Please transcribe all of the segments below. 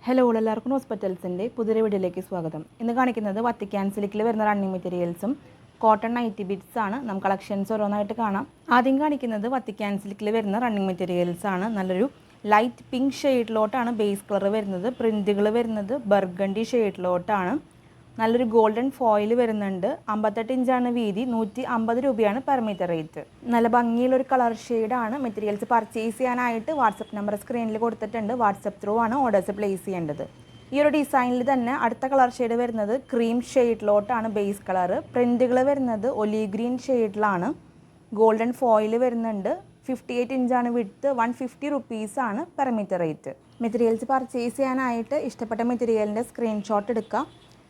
Hello എല്ലാവർക്കും ഹോസ്പിറ്റൽസിൻ്റെ പുതിയ വീഡിയോയിലേക്ക് സ്വാഗതം. ഇന്ന് കാണിക്കുന്നത് വത്തിക്കാൻ സിൽക്കിൽ വരുന്ന റണ്ണിങ് മെറ്റീരിയൽസും കോട്ടൺ നൈറ്റി ബിറ്റ്സ് ആണ്. നമുക്ക് കളക്ഷൻസ് ഓരോന്നായിട്ട് കാണാം. ആദ്യം കാണിക്കുന്നത് വത്തിക്കാൻ സിൽക്കിൽ വരുന്ന റണ്ണിങ് മെറ്റീരിയൽസ് ആണ്. നല്ലൊരു ലൈറ്റ് പിങ്ക് ഷെയ്ഡിലോട്ടാണ് ബേസ് കളർ വരുന്നത്. പ്രിൻറ്റുകൾ വരുന്നത് ബർഗണ്ടി ഷെയ്ഡിലോട്ടാണ്. നല്ലൊരു ഗോൾഡൻ ഫോയിൽ വരുന്നുണ്ട്. 58 ഇഞ്ചാണ് വീതി. 150 രൂപയാണ് പെർ മീറ്റർ റേറ്റ്. നല്ല ഭംഗിയുള്ളൊരു കളർ ഷെയ്ഡാണ്. മെറ്റീരിയൽസ് പർച്ചേസ് ചെയ്യാനായിട്ട് വാട്സപ്പ് നമ്പർ സ്ക്രീനിൽ കൊടുത്തിട്ടുണ്ട്. വാട്സപ്പ് ത്രൂ ആണ് ഓർഡേഴ്സ് പ്ലേസ് ചെയ്യേണ്ടത്. ഈ ഒരു ഡിസൈനിൽ തന്നെ അടുത്ത കളർ ഷെയ്ഡ് വരുന്നത് ക്രീം ഷെയ്ഡിലോട്ടാണ് ബേസ് കളർ. പ്രിൻറ്റുകൾ വരുന്നത് ഒലീവ് ഗ്രീൻ ഷെയ്ഡിലാണ്. ഗോൾഡൻ ഫോയിൽ വരുന്നുണ്ട്. 58 ഇഞ്ചാണ് വിഡ്ത്ത്. 150 റുപ്പീസാണ് per metre rate. Materials purchase ചെയ്യാനായിട്ട് ഇഷ്ടപ്പെട്ട മെറ്റീരിയലിൻ്റെ സ്ക്രീൻഷോട്ട് എടുക്കുക.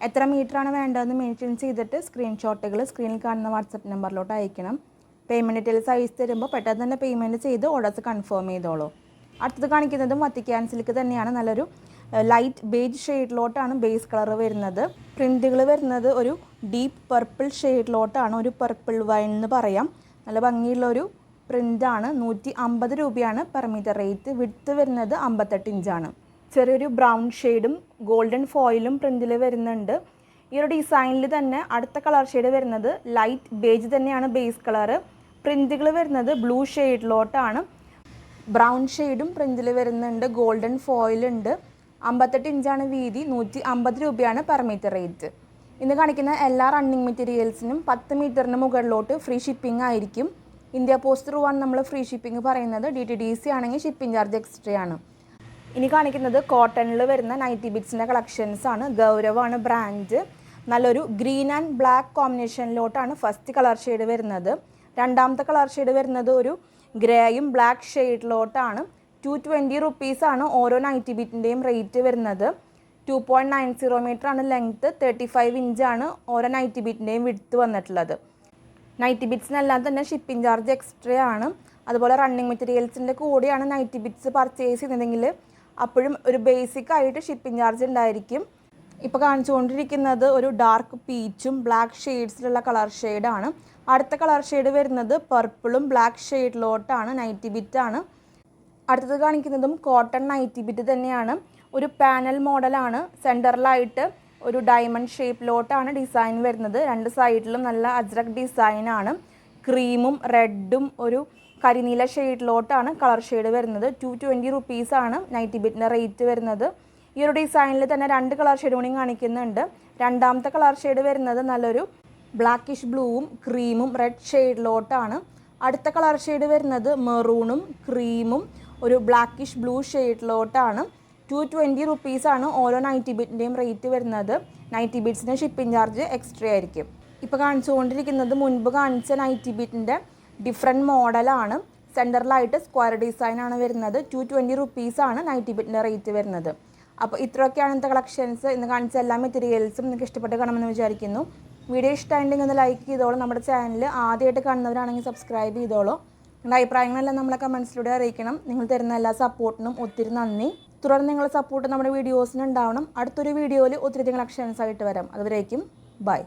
എത്ര മീറ്ററാണ് വേണ്ടതെന്ന് മെൻഷൻ ചെയ്തിട്ട് സ്ക്രീൻഷോട്ടുകൾ സ്ക്രീനിൽ കാണുന്ന വാട്സപ്പ് നമ്പറിലോട്ട് അയക്കണം. പേയ്മെൻറ്റ് ഡീറ്റെയിൽസ് അയച്ചു തരുമ്പോൾ പെട്ടെന്ന് തന്നെ പേയ്മെൻറ്റ് ചെയ്ത് ഓർഡേഴ്സ് കൺഫേം ചെയ്തോളൂ. അടുത്തത് കാണിക്കുന്നതും വത്തിക്കാൻ സിൽക്ക് തന്നെയാണ്. നല്ലൊരു ലൈറ്റ് ബേജ് ഷെയ്ഡിലോട്ടാണ് ബേസ് കളർ വരുന്നത്. പ്രിൻറ്റുകൾ വരുന്നത് ഒരു ഡീപ്പ് പർപ്പിൾ ഷെയ്ഡിലോട്ടാണ്. ഒരു പർപ്പിൾ വൈൻ എന്ന് പറയാം. നല്ല ഭംഗിയുള്ളൊരു പ്രിൻ്റാണ്. 150 രൂപയാണ് പെർ മീറ്റർ റേറ്റ്. വിഡ്ത്ത് വരുന്നത് 58 ഇഞ്ചാണ്. ചെറിയൊരു ബ്രൗൺ ഷെയ്ഡും ഗോൾഡൻ ഫോയിലും പ്രിൻറ്റിൽ വരുന്നുണ്ട്. ഈ ഒരു ഡിസൈനിൽ തന്നെ അടുത്ത കളർ ഷെയ്ഡ് വരുന്നത് ലൈറ്റ് ബേജ് തന്നെയാണ് ബേസ് കളറ്. പ്രിൻറ്റുകൾ വരുന്നത് ബ്ലൂ ഷെയ്ഡിലോട്ടാണ്. ബ്രൗൺ ഷെയ്ഡും പ്രിൻറ്റിൽ വരുന്നുണ്ട്. ഗോൾഡൻ ഫോയിലുണ്ട്. 58 ഇഞ്ചാണ് വീതി. 150 രൂപയാണ് പെർ മീറ്റർ റേറ്റ്. ഇന്ന് കാണിക്കുന്ന എല്ലാ റണ്ണിങ് മെറ്റീരിയൽസിനും 10 മീറ്ററിന് മുകളിലോട്ട് ഫ്രീ ഷിപ്പിംഗ് ആയിരിക്കും. ഇന്ത്യ പോസ്റ്റ് ത്രൂ ആണ് നമ്മൾ ഫ്രീ ഷിപ്പിംഗ് പറയുന്നത്. DTDC ആണെങ്കിൽ ഷിപ്പിംഗ് ചാർജ് എക്സ്ട്രാ ആണ്. ഇനി കാണിക്കുന്നത് കോട്ടണിൽ വരുന്ന നൈറ്റി ബിറ്റ്സിൻ്റെ കളക്ഷൻസ് ആണ്. ഗൗരവാണ് ബ്രാൻഡ്. നല്ലൊരു ഗ്രീൻ ആൻഡ് ബ്ലാക്ക് കോമ്പിനേഷനിലോട്ടാണ് ഫസ്റ്റ് കളർ ഷെയ്ഡ് വരുന്നത്. രണ്ടാമത്തെ കളർ ഷെയ്ഡ് വരുന്നത് ഒരു ഗ്രേയും ബ്ലാക്ക് ഷെയ്ഡിലോട്ടാണ്. 220 റുപ്പീസാണ് ഓരോ നൈറ്റി ബിറ്റിൻ്റെയും റേറ്റ് വരുന്നത്. 2.90 മീറ്ററാണ് ലെങ്ത്ത്. 35 ഇഞ്ചാണ് ഓരോ നൈറ്റി ബിറ്റിൻ്റെയും വിഡ്ത്ത് വന്നിട്ടുള്ളത്. നൈറ്റി ബിറ്റ്സിനെല്ലാം തന്നെ ഷിപ്പിംഗ് ചാർജ് എക്സ്ട്രാ ആണ്. അതുപോലെ റണ്ണിങ് മെറ്റീരിയൽസിൻ്റെ കൂടെയാണ് നൈറ്റി ബിറ്റ്സ് പർച്ചേസ് ചെയ്യുന്നതെങ്കിൽ അപ്പോഴും ഒരു ബേസിക് ആയിട്ട് ഷിപ്പിംഗ് ചാർജ് ഉണ്ടായിരിക്കും. ഇപ്പോൾ കാണിച്ചുകൊണ്ടിരിക്കുന്നത് ഒരു ഡാർക്ക് പീച്ചും ബ്ലാക്ക് ഷെയ്ഡ്സിലുള്ള കളർ ഷെയ്ഡാണ്. അടുത്ത കളർ ഷെയ്ഡ് വരുന്നത് പർപ്പിളും ബ്ലാക്ക് ഷെയ്ഡിലോട്ടാണ്. നൈറ്റി ബിറ്റാണ്. അടുത്തത് കാണിക്കുന്നതും കോട്ടൺ നൈറ്റി ബിറ്റ് തന്നെയാണ്. ഒരു പാനൽ മോഡലാണ്. സെൻറ്ററിലായിട്ട് ഒരു ഡയമണ്ട് ഷേപ്പിലോട്ടാണ് ഡിസൈൻ വരുന്നത്. രണ്ട് സൈഡിലും നല്ല അജ്രക് ഡിസൈനാണ്. ക്രീമും റെഡും ഒരു കരിനീല ഷെയ്ഡിലോട്ടാണ് കളർ ഷെയ്ഡ് വരുന്നത്. 220 റുപ്പീസാണ് നൈറ്റി ബിറ്റിൻ്റെ റേറ്റ് വരുന്നത്. ഈ ഒരു ഡിസൈനിൽ തന്നെ രണ്ട് കളർ ഷെയ്ഡ് കൂടി കാണിക്കുന്നുണ്ട്. രണ്ടാമത്തെ കളർ ഷെയ്ഡ് വരുന്നത് നല്ലൊരു ബ്ലാക്കിഷ് ബ്ലൂവും ക്രീമും റെഡ് ഷെയ്ഡിലോട്ടാണ്. അടുത്ത കളർ ഷെയ്ഡ് വരുന്നത് മെറൂണും ക്രീമും ഒരു ബ്ലാക്കിഷ് ബ്ലൂ ഷെയ്ഡിലോട്ടാണ്. 220 റുപ്പീസാണ് ഓരോ നൈറ്റി ബിറ്റിൻ്റെയും റേറ്റ് വരുന്നത്. നൈറ്റി ബിറ്റ്സിന് ഷിപ്പിംഗ് ചാർജ് എക്സ്ട്രാ ആയിരിക്കും. ഇപ്പോൾ കാണിച്ചുകൊണ്ടിരിക്കുന്നത് മുൻപ് കാണിച്ച നൈറ്റി ബിറ്റിൻ്റെ ഡിഫറെൻറ്റ് മോഡലാണ്. സെൻറ്ററിലായിട്ട് സ്ക്വയർ ഡിസൈനാണ് വരുന്നത്. 220 റുപ്പീസാണ് നൈറ്റി ബിറ്റിൻ്റെ റേറ്റ് വരുന്നത്. അപ്പോൾ ഇത്രയൊക്കെയാണ് ഇന്നത്തെ കളക്ഷൻസ്. ഇന്ന് കാണിച്ച എല്ലാ മെറ്റീരിയൽസും നിങ്ങൾക്ക് ഇഷ്ടപ്പെട്ട് കാണുമെന്ന് വിചാരിക്കുന്നു. വീഡിയോ ഇഷ്ടമായിട്ടുണ്ടെങ്കിൽ ഒന്ന് ലൈക്ക് ചെയ്തോളൂ. നമ്മുടെ ചാനൽ ആദ്യമായിട്ട് കാണുന്നവരാണെങ്കിൽ സബ്സ്ക്രൈബ് ചെയ്തോളൂ. നിങ്ങളുടെ അഭിപ്രായങ്ങളെല്ലാം നമ്മളെ കമൻസിലൂടെ അറിയിക്കണം. നിങ്ങൾ തരുന്ന എല്ലാ സപ്പോർട്ടിനും ഒത്തിരി നന്ദി. തുടർന്ന് നിങ്ങളുടെ സപ്പോർട്ട് നമ്മുടെ വീഡിയോസിന് ഉണ്ടാവണം. അടുത്തൊരു വീഡിയോയിൽ ഒത്തിരി കളക്ഷൻസ് ആയിട്ട് വരാം. അതുവരേക്കും ബൈ.